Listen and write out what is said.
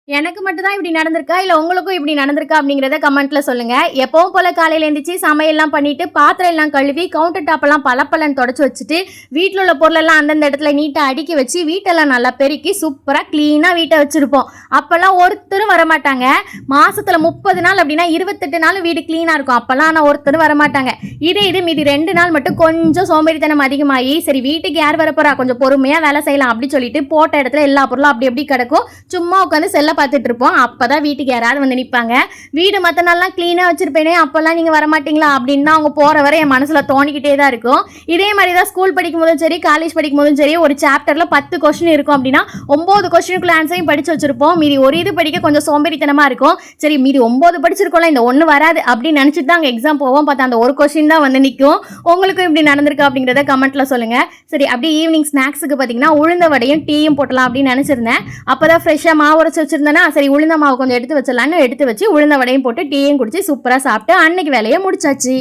எனக்கு மட்டும் தான் இப்படி நடந்திருக்கா? இல்ல உங்களுக்கும் இப்படி நடந்திருக்கா? அப்படிங்கிறத கமெண்ட்ல சொல்லுங்க. எப்பவும் போல காலையில எந்திரிச்சு சமையல்லாம் பண்ணிட்டு, பாத்திரம் எல்லாம் கழுவி, கவுண்டர் டாப் எல்லாம் பளபளன்னு தொடச்சு வச்சுட்டு, வீட்ல உள்ள பொருளெல்லாம் அந்தந்த இடத்துல நீட்டா அடுக்கி வச்சு, வீட்டெல்லாம் நல்லா பெருக்கி, சூப்பரா கிளீனா வீட்ட வச்சிருப்போம். அப்பல்லாம் ஒருத்தரும் வரமாட்டாங்க. மாசத்துல 30 நாள் அப்படின்னா 28 நாள் வீடு கிளீனா இருக்கும். அப்பல்லாம் ஆனா ஒருத்தரும் வரமாட்டாங்க. இது மீதி 2 நாள் மட்டும் கொஞ்சம் சோம்பேறித்தனம் அதிகமாகி, சரி வீட்டுக்கு யார் வரப்போறா? கொஞ்சம் பொறுமையா வேலை செய்யலாம் அப்படி சொல்லிட்டு, போட்ட இடத்துல எல்லா பொருளும் அப்படி அப்படி கிடக்கும். சும்மா உட்காந்து செல்ல பார்த்துட்டு இருப்போம். அப்பதான் வீட்டுக்கு யாராவது வந்து நிற்பாங்க. வீடு மற்ற நாள்லாம் கிளீனாக வச்சிருப்பேனே, அப்போல்லாம் நீங்கள் வரமாட்டீங்களா அப்படின்னு அவங்க போகிற வரை என் மனசில் தோணிக்கிட்டே தான் இருக்கும். இதே மாதிரி தான் ஸ்கூல் படிக்கும் போதும் சரி, காலேஜ் படிக்கும் போதும் சரி, ஒரு சாப்டரில் 10 கொஸ்டின் இருக்கும் அப்படின்னா 9 கொஸ்டினுக்குள்ள ஆன்சரையும் படித்து வச்சிருப்போம். மீதி ஒரு இது படிக்க கொஞ்சம் சோம்பேறித்தனமாக இருக்கும். சரி மீதி 9 படிச்சிருக்கோம்ல, இந்த 1 வராது அப்படின்னு நினச்சிட்டு தான் அங்கே எக்ஸாம் போவோம். பார்த்தா அந்த ஒரு கொஸ்டின் தான் வந்து நிற்கும். உங்களுக்கும் இப்படி நடந்திருக்கு அப்படிங்கிறத கமெண்ட்டில் சொல்லுங்கள். சரி அப்படியே ஈவினிங் ஸ்நாக்ஸுக்கு பார்த்தீங்கன்னா உளுந்த வடையும் டீயும் போட்டலாம் அப்படின்னு நினச்சிருந்தேன். அப்போ தான் ஃப்ரெஷ்ஷாக மாவு உரைச்சி வச்சிருந்தேன்னா சரி உளுந்த மாவு கொஞ்சம் எடுத்து வச்சிடலான்னு எடுத்து வச்சு உளுந்த வடையும் போட்டு டீயும் குடிச்சு சூப்பராக சாப்பிட்டு அன்னைக்கு வேலையை முடிச்சாச்சு.